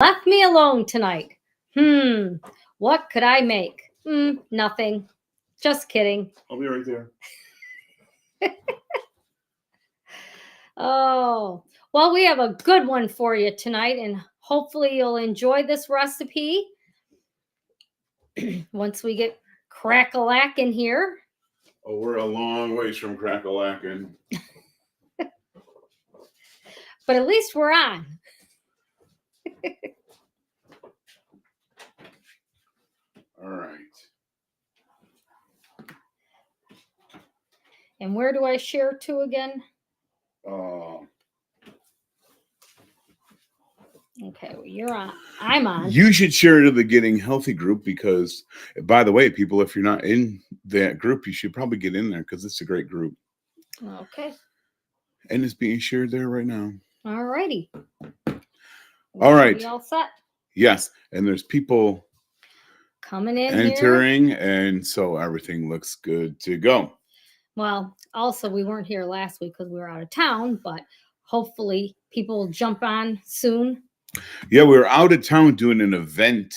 Left me alone tonight. What could I make? Nothing. Just kidding. I'll be right there. Oh, well, we have a good one for you tonight, and hopefully you'll enjoy this recipe once we get crack-a-lackin' here. Oh, we're a long ways from crack-a-lackin'. But at least we're on. All right. And where do I share to again? Okay, well, you're on. I'm on. You should share to the Getting Healthy group because, by the way, people, if you're not in that group, you should probably get in there because it's a great group. Okay. And it's being shared there right now. All righty. All right. We all set? Yes. And there's people coming in entering, here. And so everything looks good to go. Well, also, we weren't here last week because we were out of town, but hopefully people will jump on soon. Yeah, we were out of town doing an event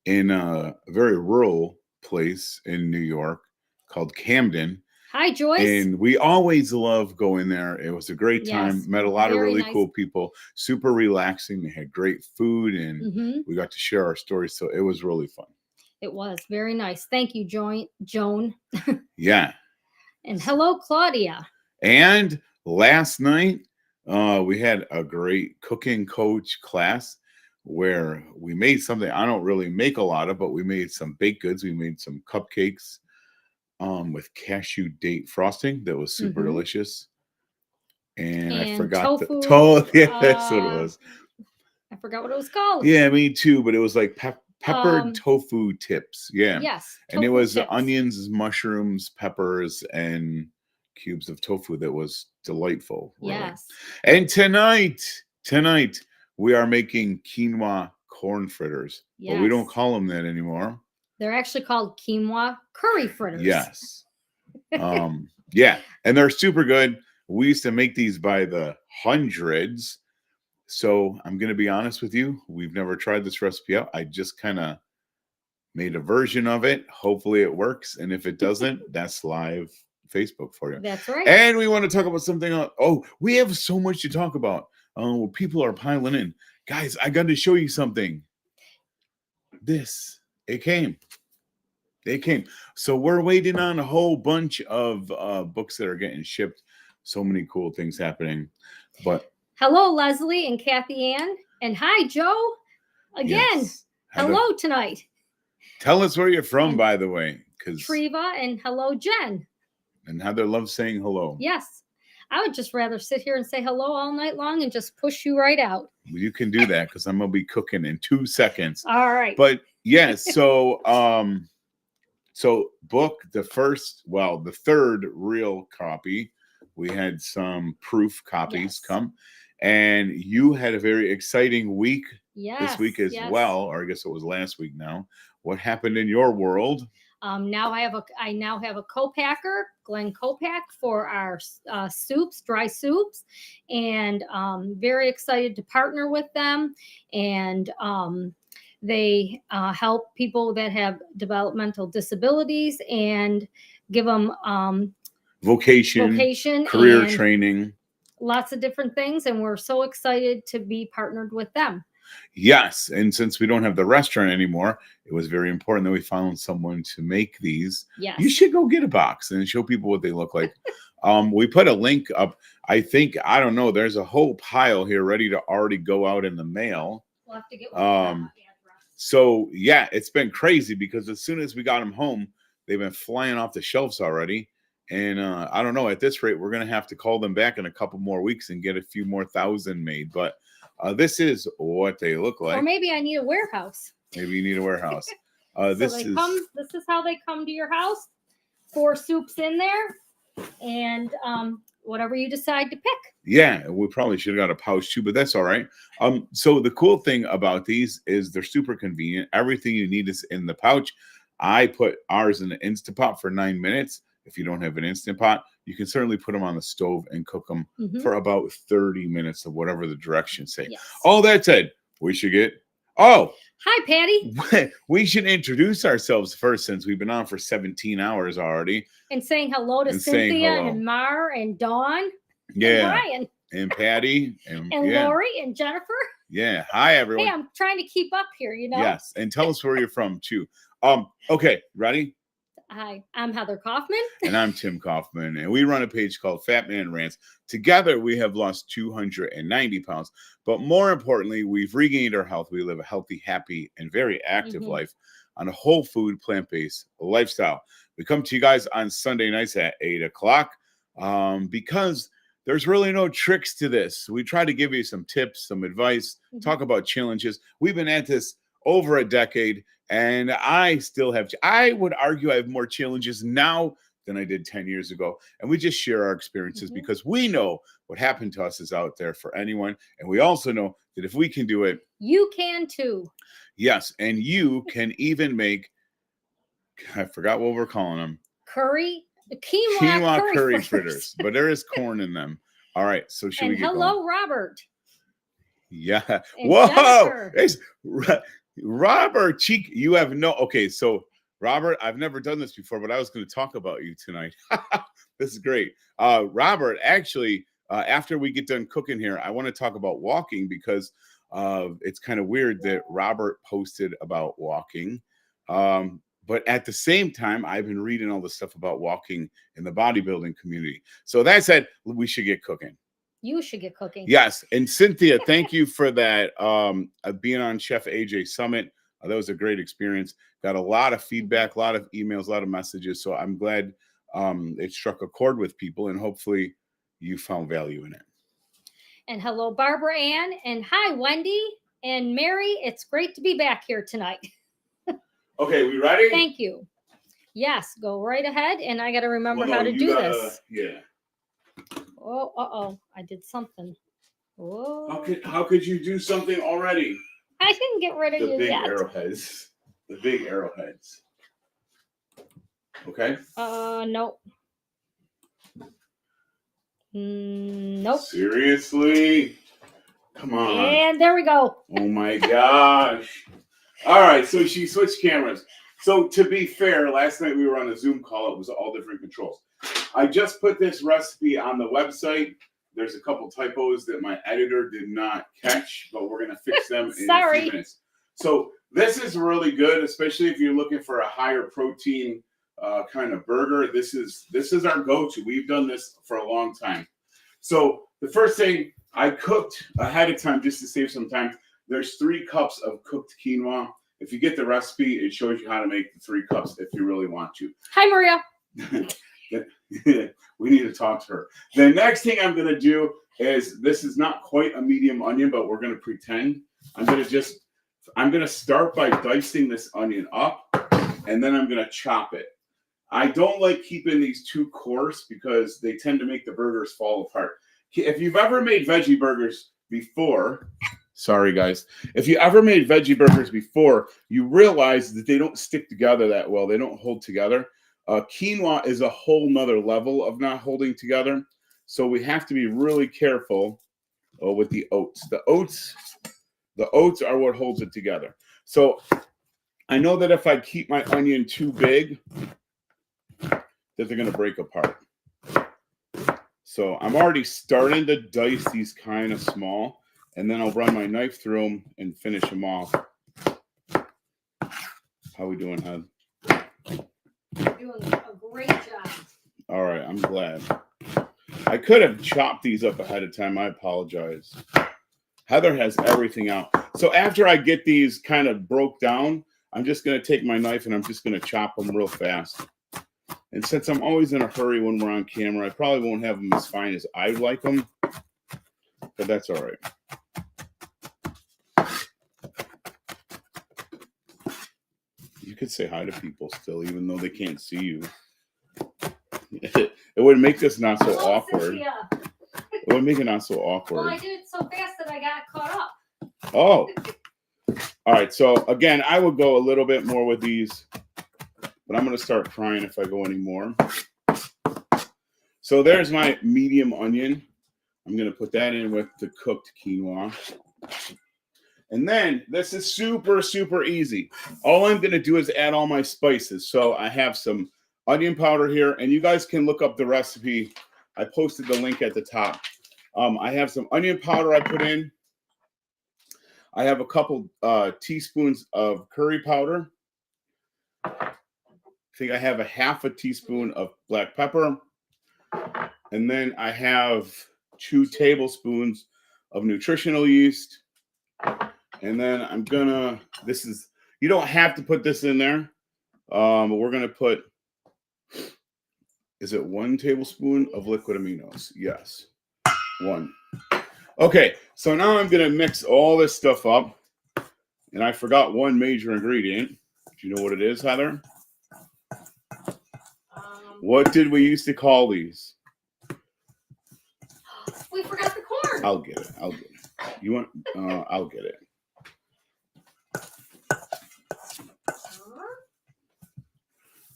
in a very rural place in New York called Camden. Hi, Joyce. And we always love going there. It was a great time. Yes, met a lot of really nice. Cool people. Super relaxing. They had great food, and we got to share our stories. So it was really fun. It was very nice. Thank you, Joan. Yeah. And hello, Claudia. And last night, we had a great cooking coach class where we made something I don't really make a lot of, but we made some baked goods. We made some cupcakes with cashew date frosting that was super delicious. And I forgot tofu. Yeah, that's what it was. I forgot what it was called. Yeah, me too. But it was like peppered tofu tips. Yeah. Yes. And it was onions, mushrooms, peppers, and cubes of tofu that was delightful. Really. Yes. And tonight we are making quinoa corn fritters. Yes. But we don't call them that anymore. They're actually called Quinoa Curry Fritters. Yes. Yeah. And they're super good. We used to make these by the hundreds. So I'm going to be honest with you. We've never tried this recipe out. I just kind of made a version of it. Hopefully it works. And if it doesn't, that's live Facebook for you. That's right. And we want to talk about something else. Oh, we have so much to talk about. People are piling in. Guys, I got to show you something. It came. So we're waiting on a whole bunch of books that are getting shipped. So many cool things happening. But hello, Leslie and Kathy Ann. And hi, Joe. Again. Yes. Hello tonight. Tell us where you're from, by the way. Treva, and hello, Jen. And Heather loves saying hello. Yes. I would just rather sit here and say hello all night long and just push you right out. Well, you can do that because I'm going to be cooking in 2 seconds. All right. But yes, so the third real copy. We had some proof copies come. And you had a very exciting week this week as well. Or I guess it was last week now. What happened in your world? I now have a co-packer, Glenn Co-Pack, for our soups, dry soups, and very excited to partner with them. And they help people that have developmental disabilities and give them vocation, career training, lots of different things. And we're so excited to be partnered with them. Yes. And since we don't have the restaurant anymore, it was very important that we found someone to make these. Yes. You should go get a box and show people what they look like. We put a link up. I don't know. There's a whole pile here ready to already go out in the mail. We'll have to get one. So yeah, it's been crazy because as soon as we got them home, they've been flying off the shelves already. And I don't know, at this rate, we're going to have to call them back in a couple more weeks and get a few more thousand made. But this is what they look like. Or maybe I need a warehouse. Maybe you need a warehouse. This is how they come to your house. 4 soups in there, and whatever you decide to pick. Yeah, we probably should have got a pouch too, but that's all right. So the cool thing about these is they're super convenient. Everything you need is in the pouch. I put ours in the Instant Pot for 9 minutes. If you don't have an Instant Pot, you can certainly put them on the stove and cook them for about 30 minutes of whatever the directions say. Yes. All that said, we should get Oh, Hi, Patty. we should introduce ourselves first since we've been on for 17 hours already. And saying hello to And saying Cynthia hello. and Mar and Dawn and Yeah. Brian And Patty. And and Lori and Jennifer. Yeah. Hi, everyone. Hey, I'm trying to keep up here, you know? Yes. And tell us where you're from, too. Okay. Ready? Hi, I'm Heather Kaufman. And I'm Tim Kaufman. And we run a page called Fat Man Rants. Together, we have lost 290 pounds. But more importantly, we've regained our health. We live a healthy, happy, and very active life on a whole food, plant-based lifestyle. We come to you guys on Sunday nights at 8 o'clock because there's really no tricks to this. We try to give you some tips, some advice, talk about challenges. We've been at this over a decade, and I would argue I have more challenges now than I did 10 years ago. And we just share our experiences because we know what happened to us is out there for anyone. And we also know that if we can do it, you can too. Yes. And you can even make, I forgot what we're calling them. Quinoa Curry Fritters. But there is corn in them. All right. So should we get hello, going? Robert. Yeah. And whoa. It's Robert Cheek. You have no. Okay. So Robert, I've never done this before, but I was going to talk about you tonight. This is great. Robert, actually, after we get done cooking here, I want to talk about walking because it's kind of weird that Robert posted about walking. But at the same time, I've been reading all the stuff about walking in the bodybuilding community. So that said, we should get cooking. You should get cooking. Yes. And Cynthia, thank you for that. Being on Chef AJ Summit. That was a great experience. Got a lot of feedback, a lot of emails, a lot of messages. So I'm glad it struck a chord with people, and hopefully you found value in it. And hello, Barbara Ann. And hi, Wendy and Mary. It's great to be back here tonight. Okay, we ready? Thank you. Yes, go right ahead. And I got to remember how to do this. Yeah. Oh, I did something. Whoa. How could you do something already? I didn't get rid of you yet. The big arrowheads. Okay. Nope. Nope. Seriously? Come on. And there we go. Oh my gosh. All right, so she switched cameras. So to be fair, last night we were on a Zoom call. It was all different controls. I just put this recipe on the website. There's a couple typos that my editor did not catch, but we're going to fix them in a few minutes. So this is really good, especially if you're looking for a higher protein kind of burger. This is our go-to. We've done this for a long time. So the first thing, I cooked ahead of time just to save some time. There's 3 cups of cooked quinoa. If you get the recipe, it shows you how to make the 3 cups if you really want to. Hi, Maria. We need to talk to her. The next thing I'm going to do is, this is not quite a medium onion, but we're going to pretend. I'm going to start by dicing this onion up, and then I'm going to chop it. I don't like keeping these too coarse because they tend to make the burgers fall apart. If you've ever made veggie burgers before, sorry guys, if you ever made veggie burgers before, you realize that they don't stick together that well. They don't hold together. Quinoa is a whole nother level of not holding together. So we have to be really careful with the oats. The oats are what holds it together. So I know that if I keep my onion too big, that they're going to break apart. So I'm already starting to dice these kind of small, and then I'll run my knife through them and finish them off. How we doing, Head? You're doing a great job. All right, I'm glad. I could have chopped these up ahead of time. I apologize. Heather has everything out. So after I get these kind of broke down, I'm just going to take my knife and I'm just going to chop them real fast. And since I'm always in a hurry when we're on camera, I probably won't have them as fine as I'd like them, but that's all right. You could say hi to people still, even though they can't see you. It would make this not so awkward. It would make it not so awkward. Well, I did it so fast that I got caught up. Oh. All right. So again, I would go a little bit more with these, but I'm going to start crying if I go any more. So there's my medium onion. I'm going to put that in with the cooked quinoa. And then this is super, super easy. All I'm going to do is add all my spices. So I have some onion powder here, and you guys can look up the recipe. I posted the link at the top. I have some onion powder I put in. I have a couple teaspoons of curry powder. I think I have a half a teaspoon of black pepper. And then I have 2 tablespoons of nutritional yeast. And then I'm gonna, you don't have to put this in there. But we're gonna put, is it 1 tablespoon of liquid aminos? Yes, 1. Okay, so now I'm gonna mix all this stuff up. And I forgot one major ingredient. Do you know what it is, Heather? What did we used to call these? We forgot the corn. I'll get it. You want? I'll get it.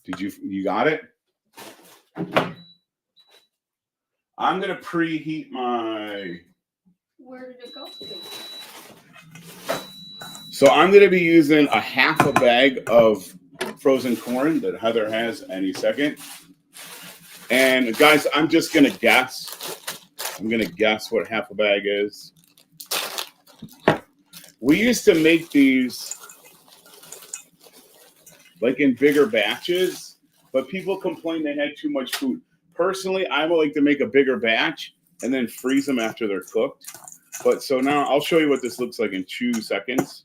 Did you got it? I'm gonna preheat my. Where did it go? So I'm gonna be using a half a bag of frozen corn that Heather has any second. And guys, I'm just gonna guess. I'm gonna guess what half a bag is. We used to make these like in bigger batches, but people complained they had too much food. Personally, I would like to make a bigger batch and then freeze them after they're cooked. But so now I'll show you what this looks like in 2 seconds.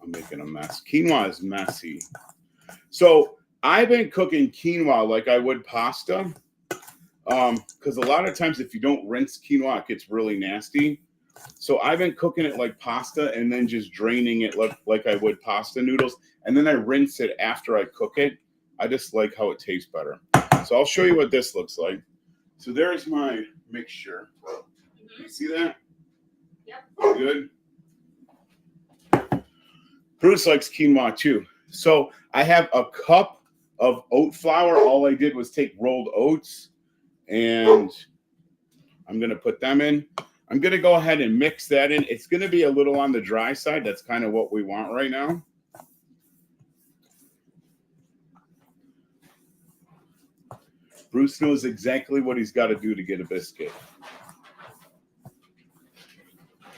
I'm making a mess. Quinoa is messy. So I've been cooking quinoa like I would pasta. Because a lot of times if you don't rinse quinoa, it gets really nasty. So I've been cooking it like pasta and then just draining it like I would pasta noodles. And then I rinse it after I cook it. I just like how it tastes better. So I'll show you what this looks like. So there's my mixture. You see that? Yep. Good. Bruce likes quinoa too. So I have a cup of oat flour. All I did was take rolled oats and I'm going to put them in. I'm going to go ahead and mix that in. It's going to be a little on the dry side. That's kind of what we want right now. Bruce knows exactly what he's got to do to get a biscuit.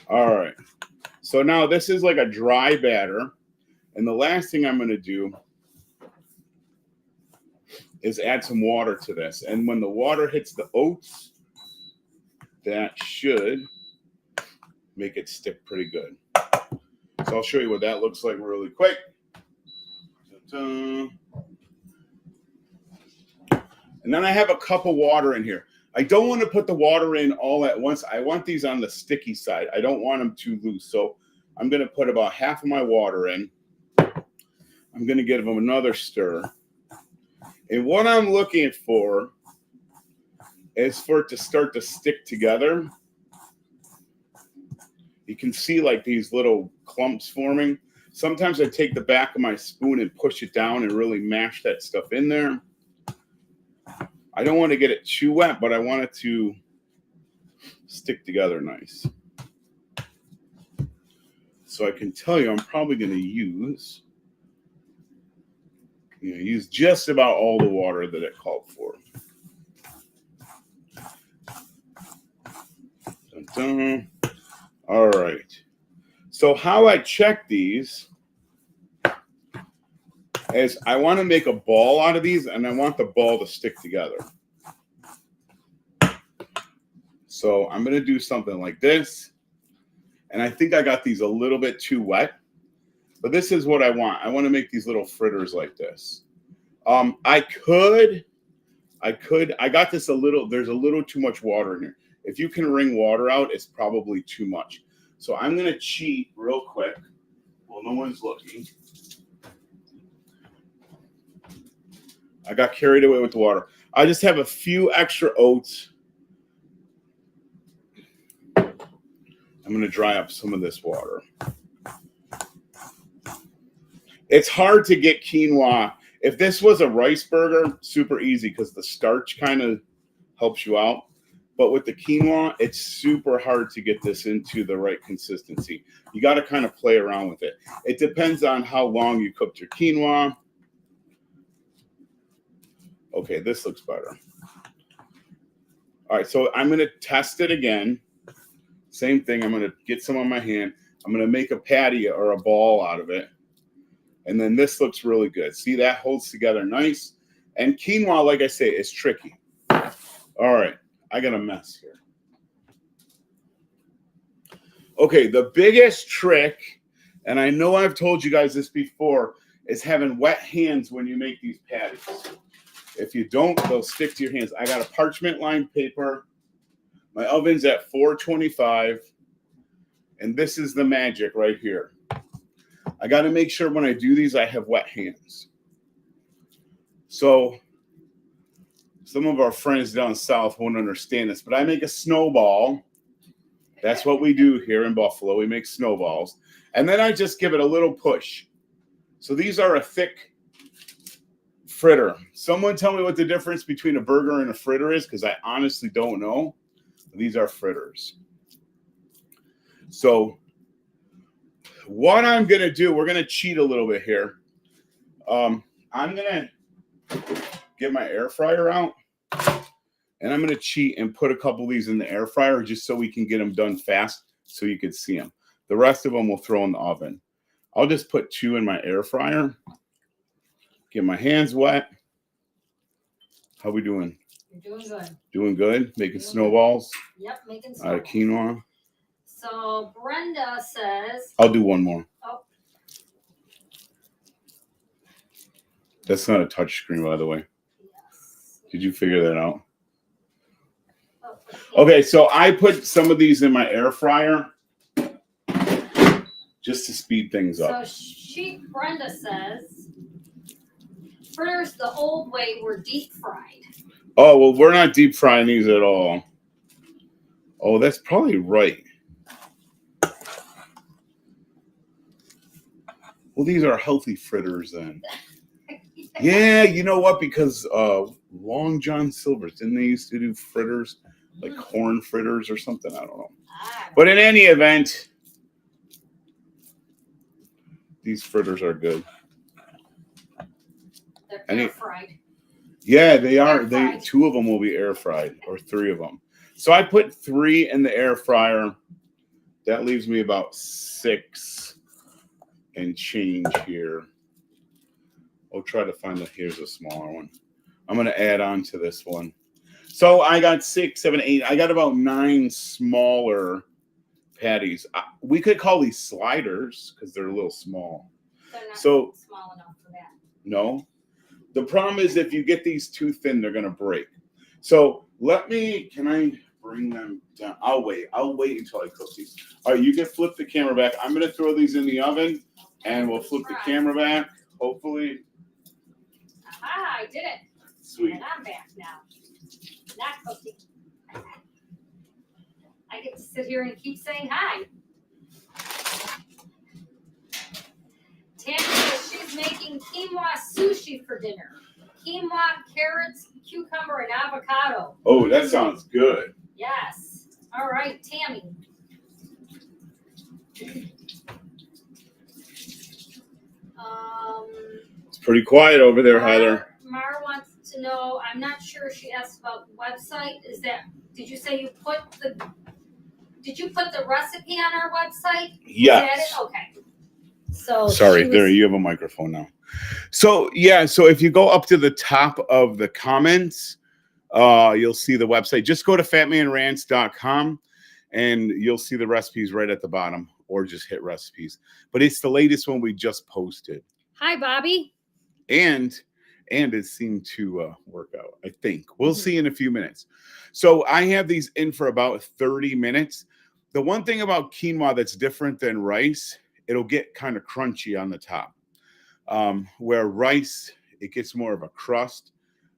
All right. So now this is like a dry batter. And the last thing I'm going to do is add some water to this. And when the water hits the oats, that should make it stick pretty good. So I'll show you what that looks like really quick. Ta-da. And then I have a cup of water in here. I don't want to put the water in all at once. I want these on the sticky side. I don't want them too loose. So I'm going to put about half of my water in. I'm going to give them another stir. And what I'm looking for is for it to start to stick together. You can see like these little clumps forming. Sometimes I take the back of my spoon and push it down and really mash that stuff in there. I don't want to get it too wet, but I want it to stick together nice. So I can tell you I'm probably going to use just about all the water that it called for. Dun, dun. All right. So how I check these is I want to make a ball out of these, and I want the ball to stick together. So I'm going to do something like this. And I think I got these a little bit too wet. But this is what I want. I want to make these little fritters like this. I got this there's a little too much water in here. If you can wring water out, it's probably too much. So I'm going to cheat real quick while no one's looking. I got carried away with the water. I just have a few extra oats. I'm going to dry up some of this water. It's hard to get quinoa. If this was a rice burger, super easy because the starch kind of helps you out. But with the quinoa, it's super hard to get this into the right consistency. You got to kind of play around with it. It depends on how long you cooked your quinoa. Okay, this looks better. All right, so I'm going to test it again. Same thing. I'm going to get some on my hand. I'm going to make a patty or a ball out of it. And then this looks really good. See, that holds together nice. And quinoa, like I say, is tricky. All right, I got a mess here. Okay, the biggest trick, and I know I've told you guys this before, is having wet hands when you make these patties. If you don't, they'll stick to your hands. I got a parchment lined paper. My oven's at 425. And this is the magic right here. I got to make sure when I do these, I have wet hands. So some of our friends down south won't understand this, but I make a snowball. That's what we do here in Buffalo. We make snowballs. And then I just give it a little push. So these are a thick fritter. Someone tell me what the difference between a burger and a fritter is, because I honestly don't know. These are fritters. So what I'm going to do, we're going to cheat a little bit here. I'm going to get my air fryer out. And I'm going to cheat and put a couple of these in the air fryer just so we can get them done fast so you can see them. The rest of them we'll throw in the oven. I'll just put 2 in my air fryer. Get my hands wet. How we doing? You're doing good. Doing good? Making snowballs? Yep, making snowballs. Out of quinoa. So Brenda says... I'll do one more. Oh. That's not a touch screen, by the way. Yes. Did you figure that out? Okay, so I put some of these in my air fryer just to speed things up. So Brenda says, fritters the old way were deep fried. Oh, well, we're not deep frying these at all. Oh, that's probably right. Well, these are healthy fritters then. Yeah, you know what? Because Long John Silver's, didn't they used to do fritters? Like corn fritters or something? I don't know. But in any event, these fritters are good. They're air fried. Yeah, they are. 2 of them will be air fried, or 3 of them. So I put 3 in the air fryer. That leaves me about 6 and change here. I'll try to find here's a smaller one. I'm going to add on to this one. So I got 6, 7, 8. I got about 9 smaller patties. We could call these sliders because they're a little small. They're not small enough for that. No. The problem is if you get these too thin, they're going to break. So can I bring them down? I'll wait until I cook these. All right, you can flip the camera back. I'm going to throw these in the oven and we'll flip the camera back. Hopefully. Aha, I did it. Sweet. And I'm back now. Not cooking. I get to sit here and keep saying hi. Tammy says she's making quinoa sushi for dinner. Quinoa, carrots, cucumber, and avocado. Oh, that sounds good. Yes. All right, Tammy. It's pretty quiet over there, Heather. Mar wants to know, I'm not sure, she asked about the website. Did you say you put the recipe on our website? Yes. Okay. So sorry, there you have a microphone now. So yeah, so if you go up to the top of the comments, you'll see the website. Just go to fatmanrants.com and you'll see the recipes right at the bottom, or just hit recipes. But it's the latest one we just posted. Hi, Bobby. And it seemed to work out, I think. We'll see in a few minutes. So I have these in for about 30 minutes. The one thing about quinoa that's different than rice, it'll get kind of crunchy on the top. Where rice, it gets more of a crust.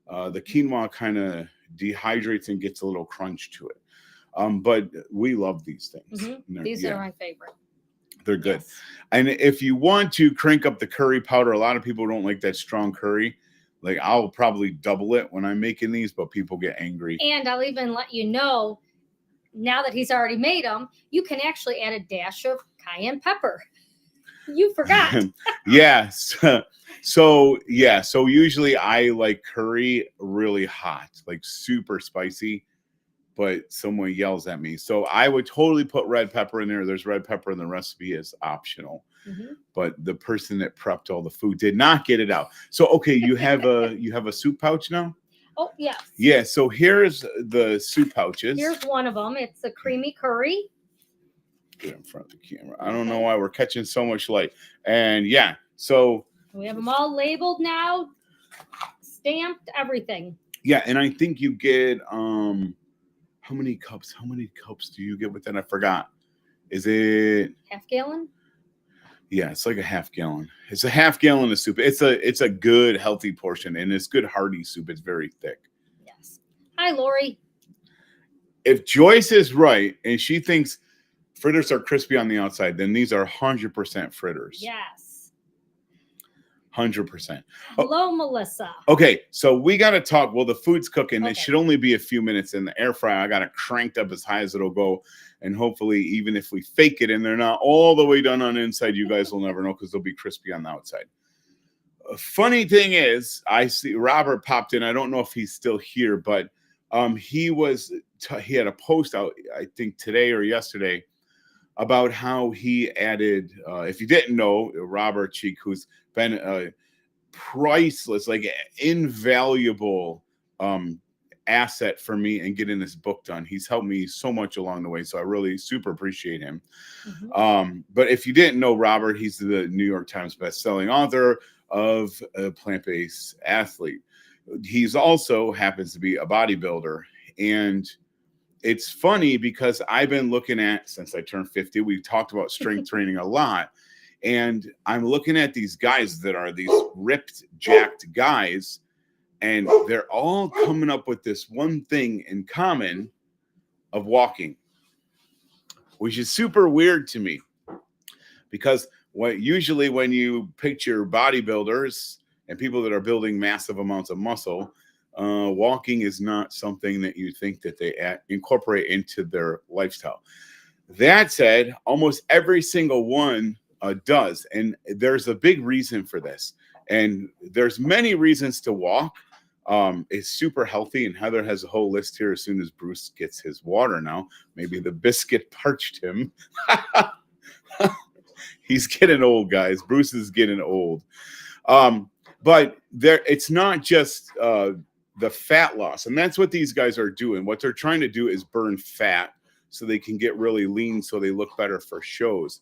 The quinoa kind of dehydrates and gets a little crunch to it. But we love these things. Mm-hmm. These are my favorite. They're good. Yes. And if you want to crank up the curry powder, a lot of people don't like that strong curry. Like I'll probably double it when I'm making these, but people get angry. And I'll even let you know, now that he's already made them, you can actually add a dash of cayenne pepper. You forgot. Yes. So usually I like curry really hot, like super spicy, but someone yells at me. So I would totally put red pepper in there. There's red pepper in the recipe, is optional. But the person that prepped all the food did not get it out. So okay, you have a soup pouch now? Oh, yes. Yeah, so here's the soup pouches. Here's one of them. It's a creamy curry. Get in front of the camera. I don't know why we're catching so much light. And yeah, so we have them all labeled now, stamped, everything. Yeah, and I think you get how many cups? How many cups do you get with that? I forgot. Is it half gallon? Yeah, it's like a half gallon. It's a half gallon of soup. It's a good healthy portion, and it's good hearty soup. It's very thick. Yes. Hi, Lori. If Joyce is right and she thinks fritters are crispy on the outside, then these are 100% fritters. Yes. 100%. Hello, Melissa. Okay, so we got to talk. Well, the food's cooking. Okay. It should only be a few minutes in the air fryer. I got it cranked up as high as it'll go. And hopefully, even if we fake it and they're not all the way done on the inside, you guys will never know because they'll be crispy on the outside. Funny thing is, I see Robert popped in. I don't know if he's still here, but he had a post out, I think today or yesterday, about how he added, if you didn't know, Robert Cheek, who's been priceless, like invaluable asset for me in getting this book done. He's helped me so much along the way, so I really super appreciate him. But if you didn't know Robert, he's the New York Times best-selling author of A Plant-Based Athlete. He's also happens to be a bodybuilder, and it's funny because I've been looking at, since I turned 50, we talked about strength training a lot, and I'm looking at these guys that are these ripped, jacked guys, and they're all coming up with this one thing in common of walking, which is super weird to me because usually when you picture bodybuilders and people that are building massive amounts of muscle, walking is not something that you think that they incorporate into their lifestyle. That said, almost every single one does, and there's a big reason for this. And there's many reasons to walk. It's super healthy, and Heather has a whole list here as soon as Bruce gets his water now. Maybe the biscuit parched him. He's getting old, guys. Bruce is getting old. But it's not just the fat loss, and that's what these guys are doing. What they're trying to do is burn fat so they can get really lean so they look better for shows.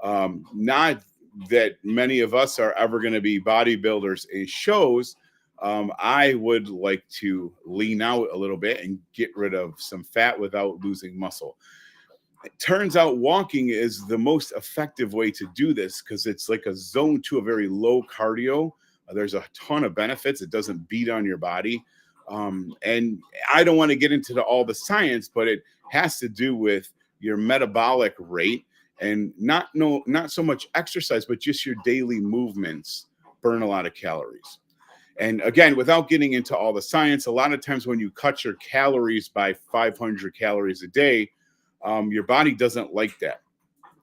Not that many of us are ever going to be bodybuilders in shows. I would like to lean out a little bit and get rid of some fat without losing muscle. It turns out walking is the most effective way to do this because it's like a zone 2, a very low cardio. There's a ton of benefits. It doesn't beat on your body. And I don't want to get into all the science, but it has to do with your metabolic rate and not so much exercise, but just your daily movements burn a lot of calories. And again, without getting into all the science, a lot of times when you cut your calories by 500 calories a day, your body doesn't like that.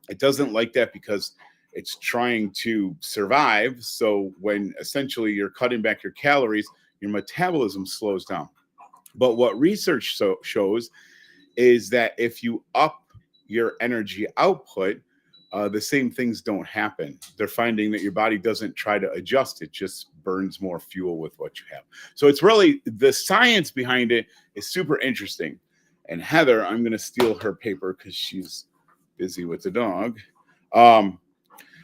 It doesn't like that because it's trying to survive. So when essentially you're cutting back your calories, your metabolism slows down. But what research shows is that if you up your energy output, the same things don't happen. They're finding that your body doesn't try to adjust. It just burns more fuel with what you have. So it's really, the science behind it is super interesting. And Heather, I'm going to steal her paper because she's busy with the dog.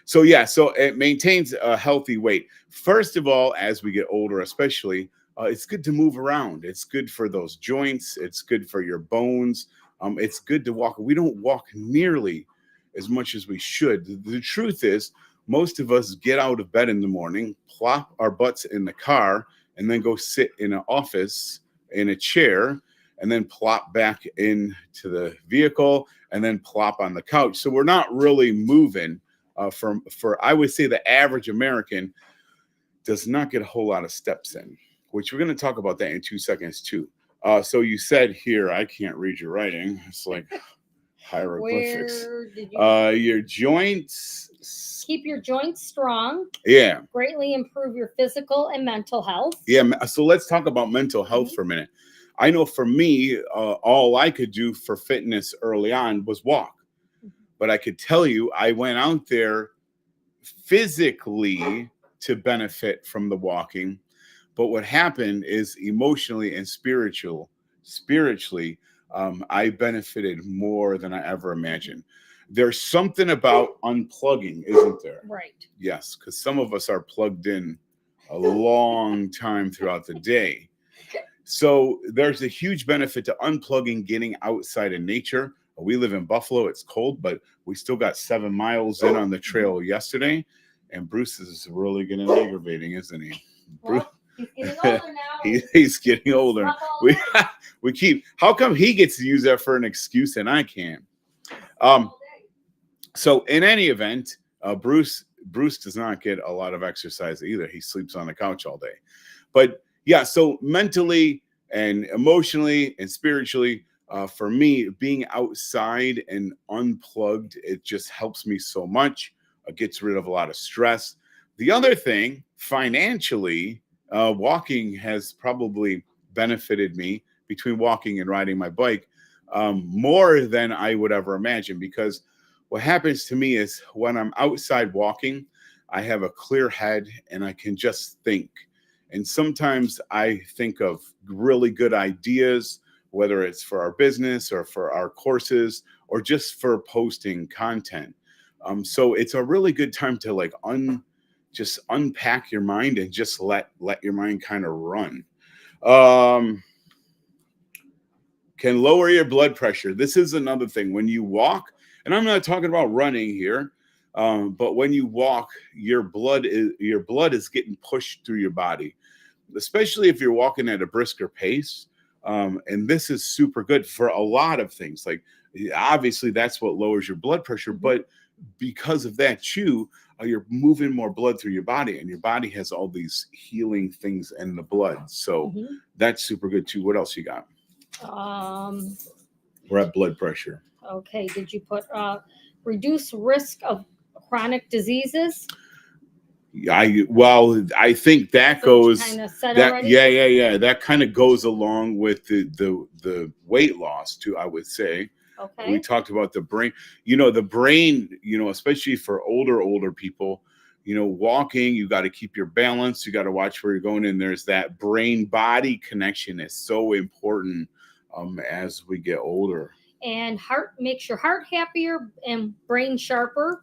So it maintains a healthy weight. First of all, as we get older, especially, it's good to move around. It's good for those joints. It's good for your bones. It's good to walk. We don't walk nearly as much as we should. The truth is, most of us get out of bed in the morning, plop our butts in the car, and then go sit in an office in a chair, and then plop back into the vehicle, and then plop on the couch. So we're not really moving. For I would say the average American, does not get a whole lot of steps in, which we're going to talk about that in 2 seconds too. So you said here, I can't read your writing. It's like hieroglyphics. Where did you? Your joints. Keep your joints strong. Yeah. Greatly improve your physical and mental health. Yeah. So let's talk about mental health for a minute. I know for me, all I could do for fitness early on was walk. But I could tell you, I went out there physically to benefit from the walking. But what happened is emotionally and spiritually, I benefited more than I ever imagined. There's something about unplugging, isn't there? Right. Yes, because some of us are plugged in a long time throughout the day. So there's a huge benefit to unplugging, getting outside in nature. We live in Buffalo. It's cold, but we still got 7 miles in on the trail yesterday. And Bruce is really getting aggravating, isn't he? Well, he's getting older now. He's getting older. We keep. How come he gets to use that for an excuse and I can't? So in any event, Bruce does not get a lot of exercise either. He sleeps on the couch all day. But yeah, so mentally and emotionally and spiritually, for me, being outside and unplugged, it just helps me so much. It gets rid of a lot of stress. The other thing, financially, walking has probably benefited me between walking and riding my bike more than I would ever imagine, because what happens to me is when I'm outside walking, I have a clear head and I can just think. And sometimes I think of really good ideas, whether it's for our business or for our courses or just for posting content. So it's a really good time to just unpack your mind and just let your mind kind of run. Can lower your blood pressure. This is another thing. When you walk, and I'm not talking about running here, but when you walk, your blood is getting pushed through your body, especially if you're walking at a brisker pace. And this is super good for a lot of things. Like, obviously, that's what lowers your blood pressure, but because of that too, you're moving more blood through your body, and your body has all these healing things in the blood. So that's super good too. What else you got? We're at blood pressure. Okay. Did you put reduce risk of chronic diseases? I think that goes. That That kind of goes along with the weight loss too, I would say. Okay. We talked about the brain. The brain, especially for older people, walking, you got to keep your balance. You got to watch where you're going. And there's that brain body connection is so important as we get older. And makes your heart happier and brain sharper.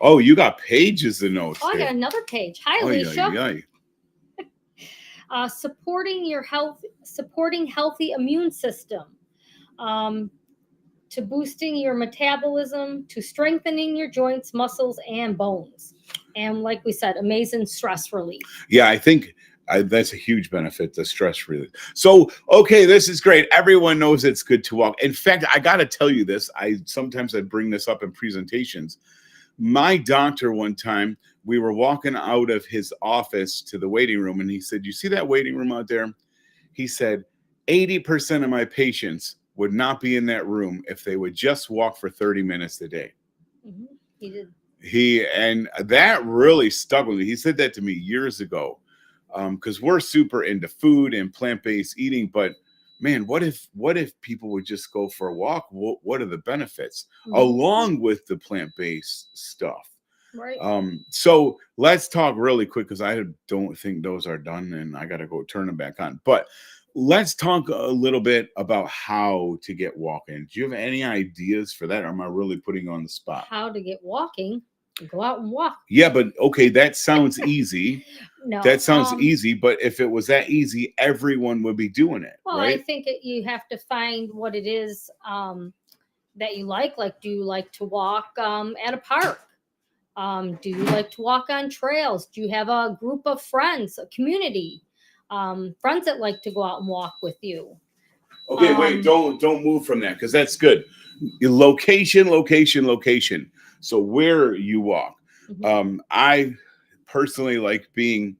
Oh, you got pages of notes. Oh, I got another page. Hi, Alicia. Supporting healthy immune system. To boosting your metabolism, to strengthening your joints, muscles, and bones. And like we said, amazing stress relief. Yeah, I think that's a huge benefit, the stress relief. So, okay, this is great. Everyone knows it's good to walk. In fact, I got to tell you this. Sometimes I bring this up in presentations. My doctor, one time, we were walking out of his office to the waiting room, and he said, "You see that waiting room out there?" He said, 80% of my patients would not be in that room if they would just walk for 30 minutes a day. He did. And that really stuck with me. He said that to me years ago, because we're super into food and plant-based eating. But man, what if people would just go for a walk? What are the benefits along with the plant-based stuff? Right. So let's talk really quick, because I don't think those are done, and I got to go turn them back on. But let's talk a little bit about how to get walking. Do you have any ideas for that? Or am I really putting you on the spot? How to get walking? Go out and walk. Yeah, but okay, that sounds easy. No, that sounds easy. But if it was that easy, everyone would be doing it. Well, right? I think you have to find what it is that you like. Like, do you like to walk at a park? Do you like to walk on trails? Do you have a group of friends, a community? Friends that like to go out and walk with you. Okay, wait, don't move from that, because that's good. Location. So where you walk. I personally like being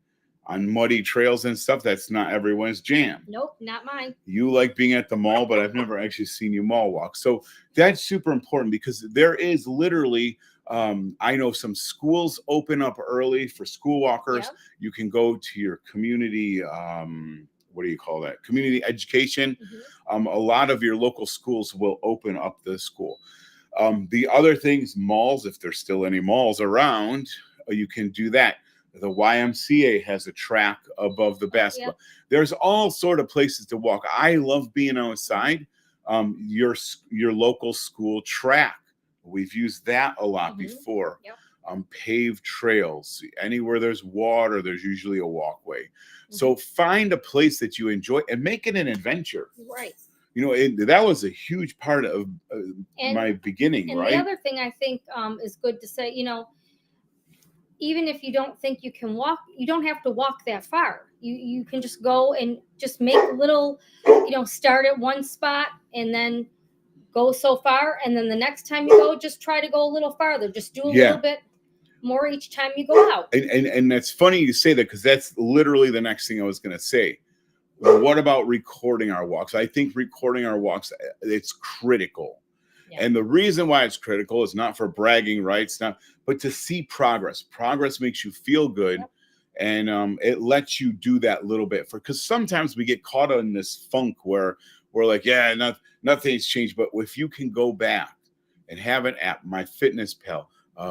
on muddy trails and stuff. That's not everyone's jam. Nope, not mine. You like being at the mall, but I've never actually seen you mall walk. So that's super important because there is literally, I know some schools open up early for school walkers. Yep. You can go to your community, what do you call that? Community education. Mm-hmm. A lot of your local schools will open up the school. The other things, malls, if there's still any malls around, you can do that. The YMCA has a track above the basketball. Yep. There's all sort of places to walk. I love being outside. Your local school track. We've used that a lot Mm-hmm. before. Yep. Paved trails. Anywhere there's water, there's usually a walkway. Mm-hmm. So find a place that you enjoy and make it an adventure. Right. You know, that was a huge part of my beginning, and right? The other thing I think is good to say, you know, even if you don't think you can walk, you don't have to walk that far. You can just go and just make little, you know, start at one spot and then go so far. And then the next time you go, just try to go a little farther. Just do a little bit more each time you go out. And that's funny you say that because that's literally the next thing I was going to say. What about recording our walks? I think recording our walks, it's critical. Yeah. And the reason why it's critical is not for bragging rights, but to see progress. Progress makes you feel good. Yep. And it lets you do that little bit because sometimes we get caught in this funk where we're like, yeah, nothing's changed. But if you can go back and have an app, MyFitnessPal,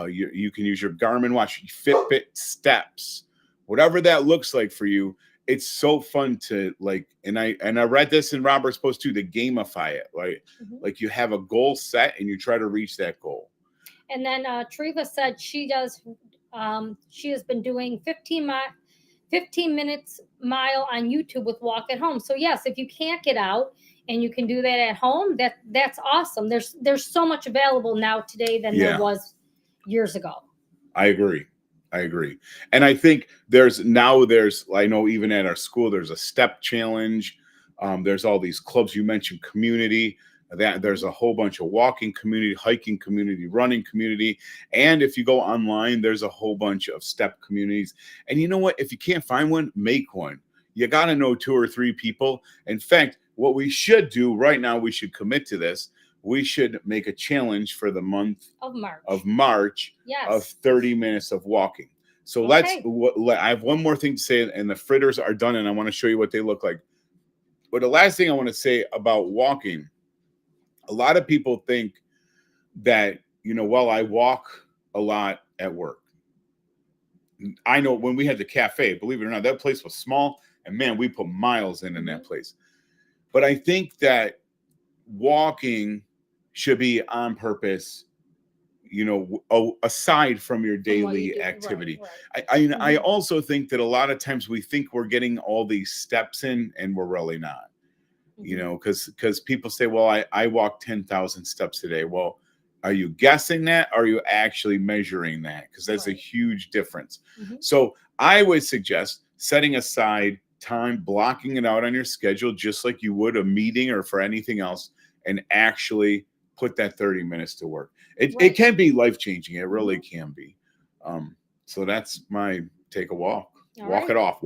you can use your Garmin watch, Fitbit steps, whatever that looks like for you. It's so fun to like, and I read this in Robert's post too, to gamify it, right? Mm-hmm. Like you have a goal set and you try to reach that goal. And then Treva said she has been doing 15 minutes mile on YouTube with Walk at Home. So yes, if you can't get out and you can do that at home, that's awesome. There's so much available now today than there was years ago. I agree. And I think I know even at our school, there's a step challenge. There's all these clubs. You mentioned community. There's a whole bunch of walking community, hiking community, running community. And if you go online, there's a whole bunch of step communities. And you know what? If you can't find one, make one. You got to know 2 or 3 people. In fact, what we should do right now, we should commit to this. We should make a challenge for the month of March of 30 minutes of walking. So I have one more thing to say, and the fritters are done, and I want to show you what they look like. But the last thing I want to say about walking, a lot of people think that, you know, well, I walk a lot at work. I know when we had the cafe, believe it or not, that place was small, and man, we put miles in that place. But I think that walking should be on purpose, you know, aside from your daily activity. Right. I also think that a lot of times we think we're getting all these steps in and we're really not, you know, because people say, well, I walk 10,000 steps a day. Well, are you guessing that? Or are you actually measuring that? Because that's a huge difference. So I would suggest setting aside time, blocking it out on your schedule, just like you would a meeting or for anything else, and actually put that 30 minutes to work. It can be life-changing. It really can be. So that's my take a walk. Walk it off.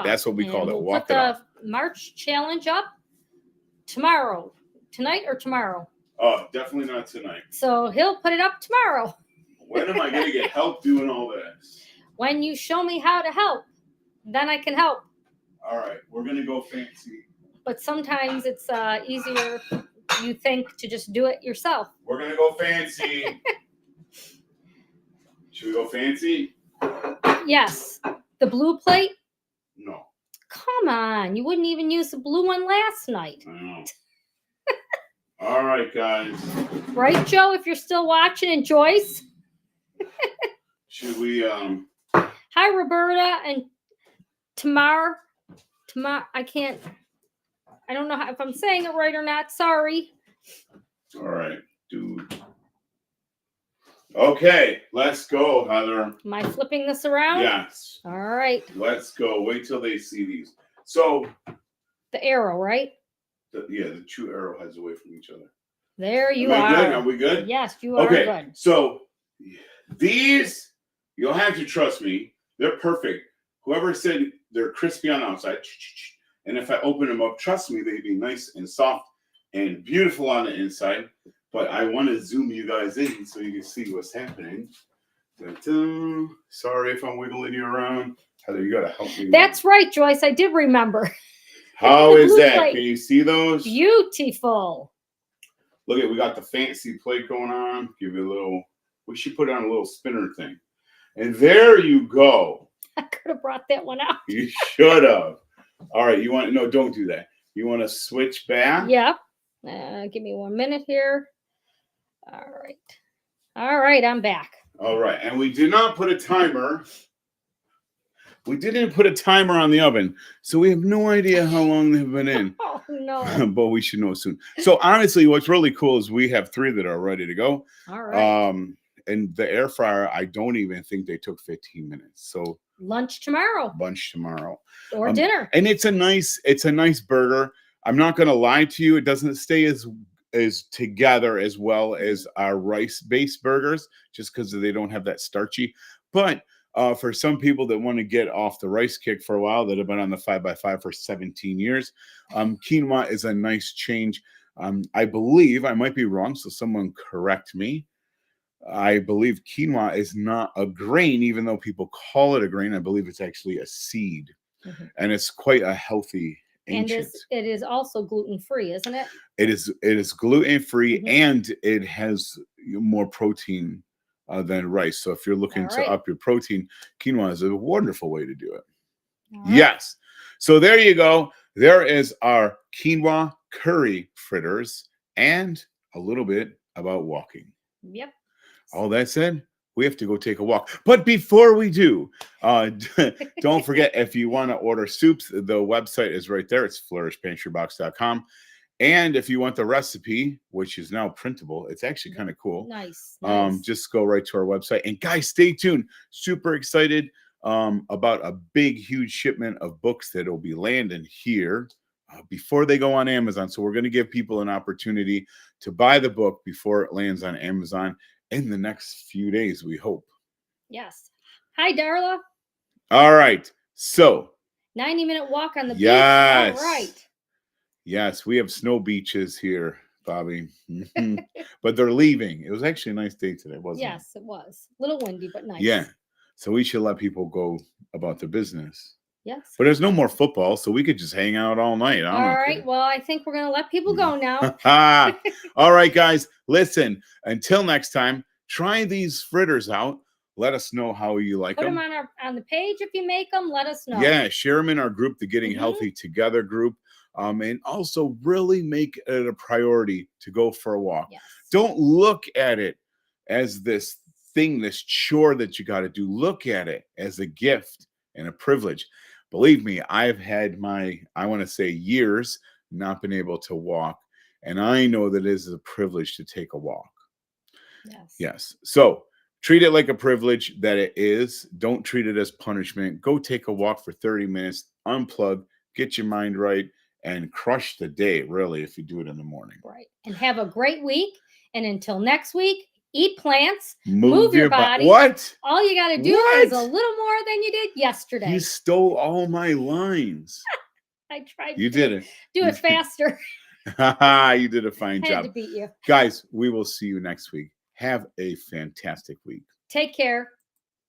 That's what we call it. Walk it off. Put the March challenge up tonight or tomorrow. Oh, definitely not tonight. So he'll put it up tomorrow. When am I going to get help doing all this? When you show me how to help, then I can help. All right. We're going to go fancy. But sometimes it's easier, you think, to just do it yourself. We're going to go fancy. Should we go fancy? Yes. The blue plate? No. Come on. You wouldn't even use the blue one last night. I know. All right, guys. Right, Joe, if you're still watching, and Joyce? Should we... Hi, Roberta and Tamar. I don't know if I'm saying it right or not. Sorry. All right, dude. Okay, let's go, Heather. Am I flipping this around? Yes. All right. Let's go. Wait till they see these. So. The arrow, right? The 2 arrowheads away from each other. There you are. Good? Are we good? Yes, you are good. So these, you'll have to trust me. They're perfect. whoever said they're crispy on the outside, and if I open them up, trust me, they'd be nice and soft and beautiful on the inside. But I want to zoom you guys in so you can see what's happening. Da-da. Sorry if I'm wiggling you around. Heather, you got to help me. That's right, Joyce. I did remember. How is that? Plate. Can you see those? Beautiful. Look at, we got the fancy plate going on. Give it a little, we should put on a little spinner thing. And there you go. I could have brought that one out. You should have. All right, you want, no, don't do that. You want to switch back? Yep. Give me 1 minute here. All right. All right, I'm back. All right, and we did not put a timer. We didn't put a timer on the oven, so we have no idea how long they've been in. Oh, no. But we should know soon. So honestly, what's really cool is we have 3 that are ready to go. All right. And the air fryer, I don't even think they took 15 minutes. So lunch tomorrow. Lunch tomorrow. Or dinner. And it's a nice burger. I'm not gonna lie to you, it doesn't stay as together as well as our rice-based burgers, just because they don't have that starchy. But for some people that want to get off the rice kick for a while, that have been on the 5x5 for 17 years, quinoa is a nice change. I believe, I might be wrong, so someone correct me. I believe quinoa is not a grain, even though people call it a grain. I believe it's actually a seed, and it's quite a healthy ancient. And it is also gluten-free, isn't it? It is gluten-free, and it has more protein than rice. So if you're looking to up your protein, quinoa is a wonderful way to do it. Yes. So there you go. There is our quinoa curry fritters and a little bit about walking. Yep. All that said, we have to go take a walk. But before we do, don't forget, if you want to order soups, the website is right there. It's flourishpantrybox.com. And if you want the recipe, which is now printable, it's actually kind of cool. Nice. Just go right to our website. And guys, stay tuned. Super excited about a big, huge shipment of books that will be landing here before they go on Amazon. So we're going to give people an opportunity to buy the book before it lands on Amazon in the next few days, we hope. Yes. Hi, Darla. All right. So 90-minute walk on the beach. Yes. All right. Yes, we have snow beaches here, Bobby. But they're leaving. It was actually a nice day today, wasn't it? Yes, it was. A little windy, but nice. Yeah. So we should let people go about their business. Yes. But there's no more football, so we could just hang out all night. All right. Well, I think we're going to let people go now. All right, guys. Listen, until next time, try these fritters out. Let us know how you like them. Put them on the page if you make them. Let us know. Yeah, share them in our group, the Getting Healthy Together group. And also really make it a priority to go for a walk. Yes. Don't look at it as this thing, this chore that you got to do. Look at it as a gift and a privilege. Believe me, I've had I want to say years, not been able to walk. And I know that it is a privilege to take a walk. Yes. Yes. So treat it like a privilege that it is. Don't treat it as punishment. Go take a walk for 30 minutes, unplug, get your mind right, and crush the day, really, if you do it in the morning. Right. And have a great week. And until next week, eat plants, move your body. What? All you got to do is a little more than you did yesterday. You stole all my lines. I tried You did it. Do it faster. You did a fine job. I had to beat you. Guys, we will see you next week. Have a fantastic week. Take care.